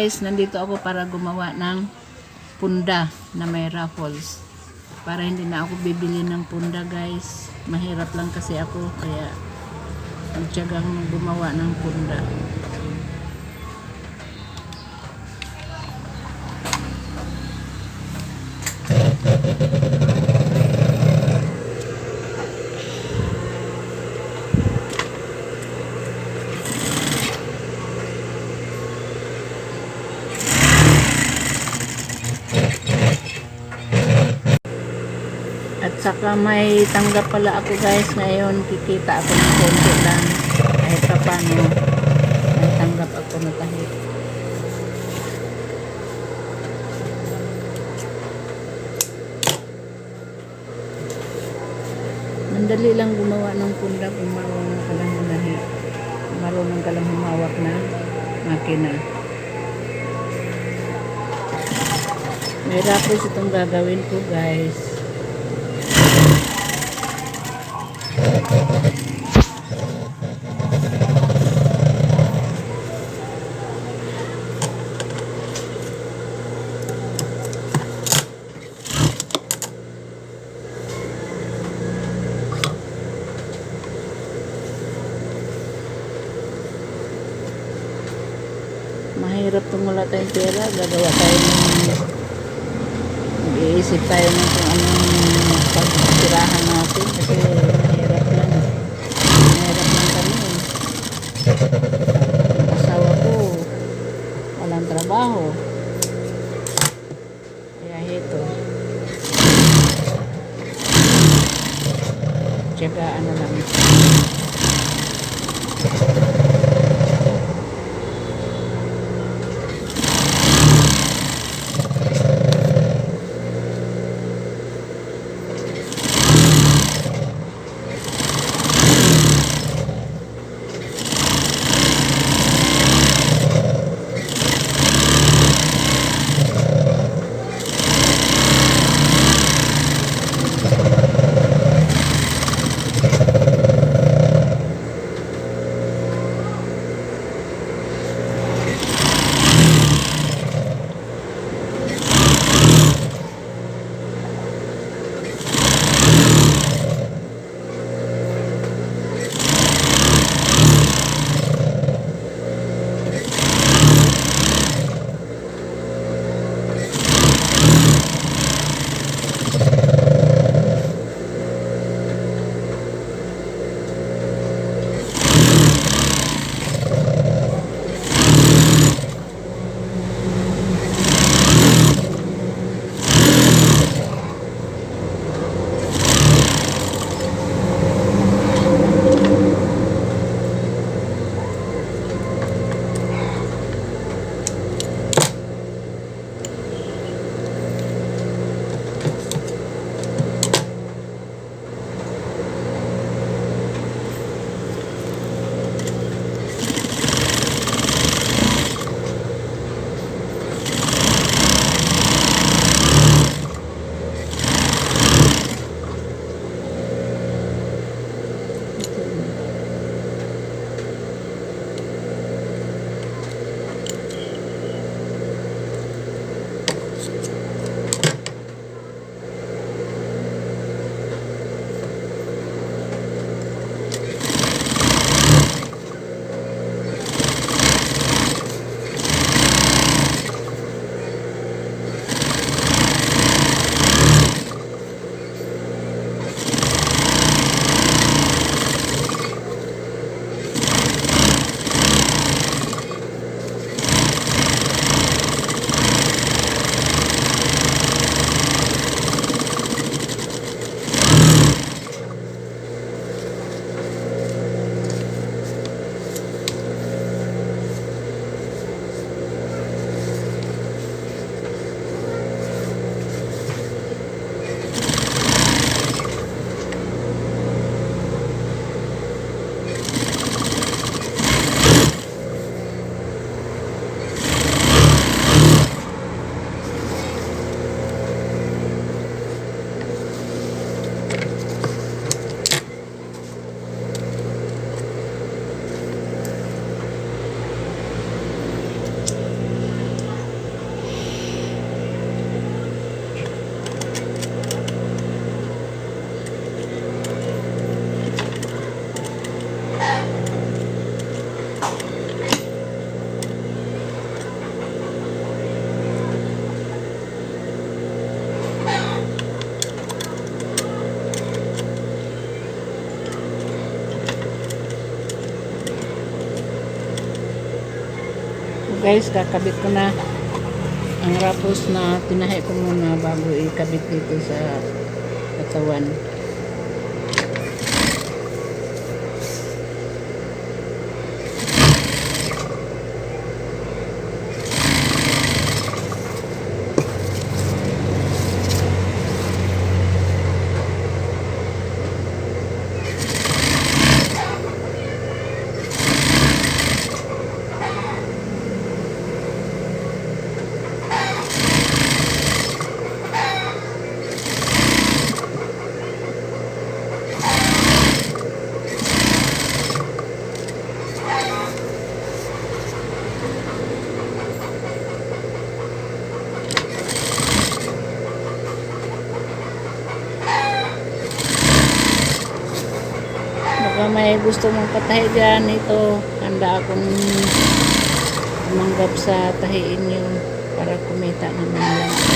guys, nandito ako para gumawa ng punda na may ruffles. Para hindi na ako bibili ng punda guys. Mahirap lang kasi ako kaya magtiyagang gumawa ng punda. At saka may tanggap pala ako guys ngayon, kikita ako ng konti lang kahit pa paano may tanggap ako na kahit. Mandali lang gumawa ng punda kung marunong ka lang manahi, marunong ka lang humawak ng makina. May ruffles itong gagawin ko guys. Mahirap kung wala tayong pera, gagawa tayo ng iisip tayo ng kung anong pagtirahan natin kasi mahirap lang kami. Ang asawa ko walang trabaho kaya ito tiyagaan na lang. Guys, kakabit ko na ang rapos na tinahi ko muna bago ikabit dito sa katawan. Baka may gusto mong patahi dyan, ito handa akong tumanggap sa tahiin nyo para kumita naman lang ako.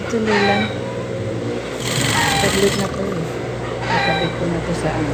Tuloy lang. Tablet na to eh. Nakabit ko na to sa ano.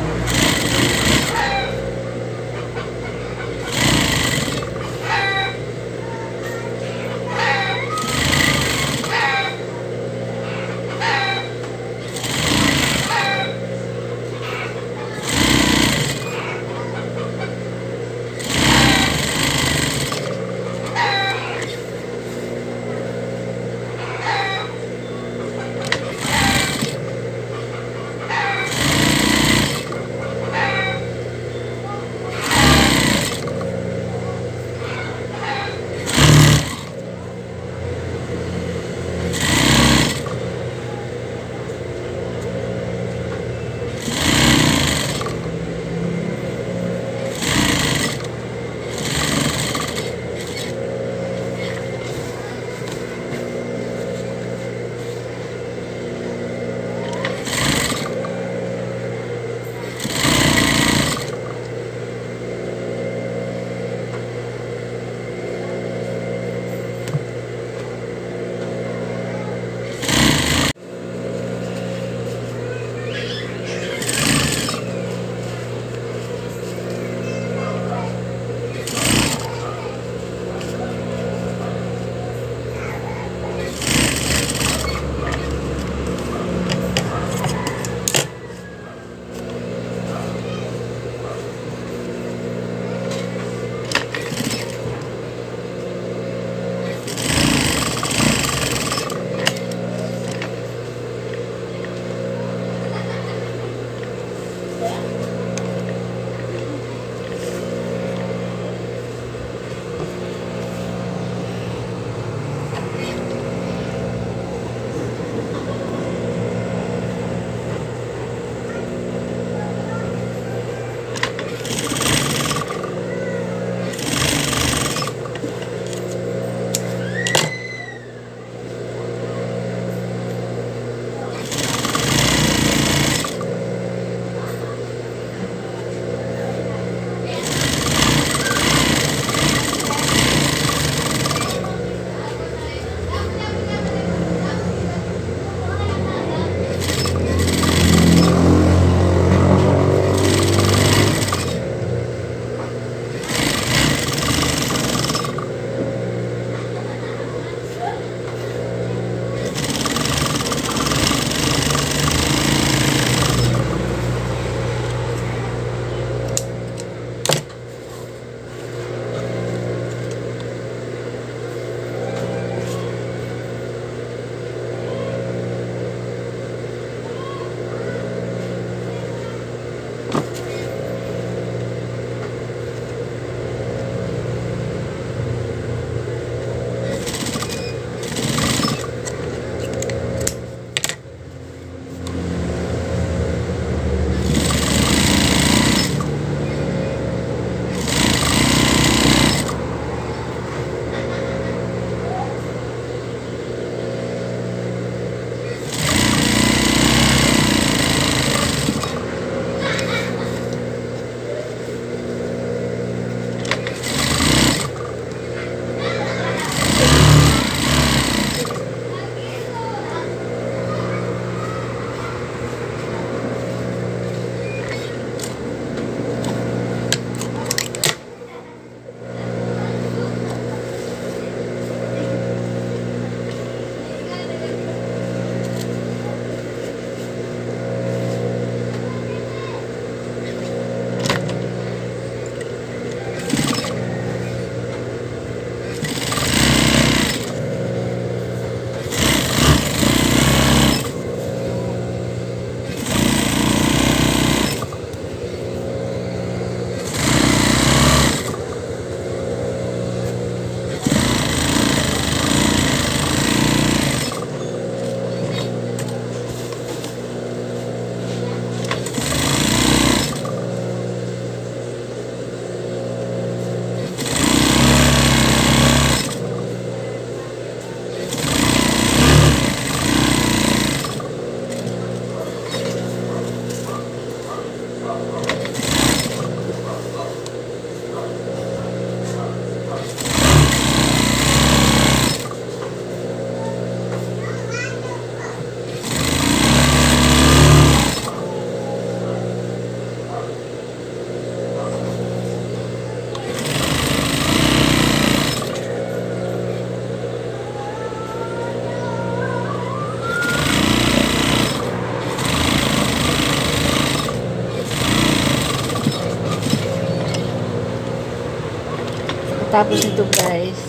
Pagkatapos nito guys,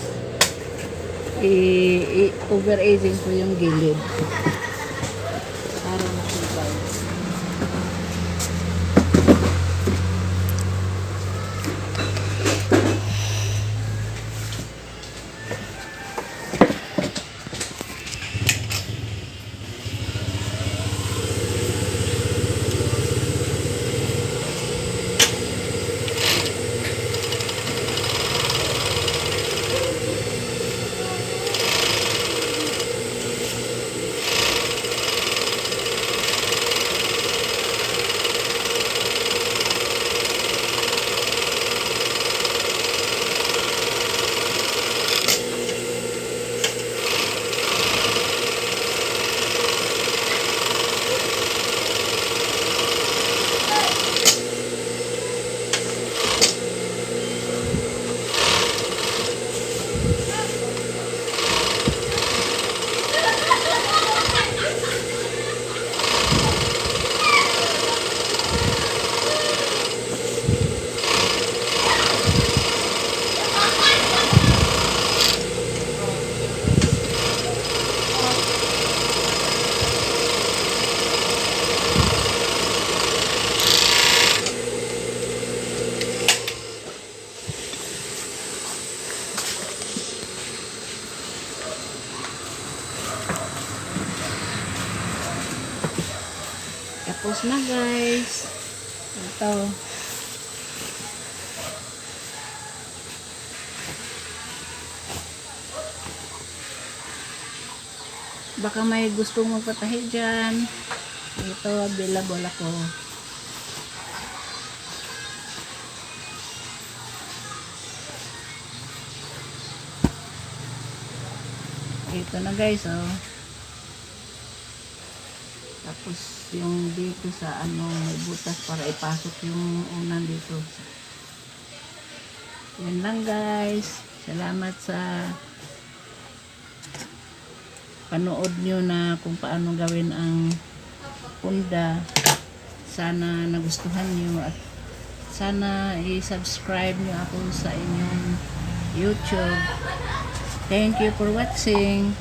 over-aging ko yung gilid. Para matibay. Tapos na guys. Ito. Baka may gustong magpatahi dyan. Ito, available ako. Ito na guys, oh. Tapos yung dito sa ano, may butas para ipasok yung unan dito. Yan lang guys. Salamat sa panood nyo na kung paano gawin ang punda. Sana nagustuhan nyo at sana i-subscribe nyo ako sa inyong YouTube. Thank you for watching.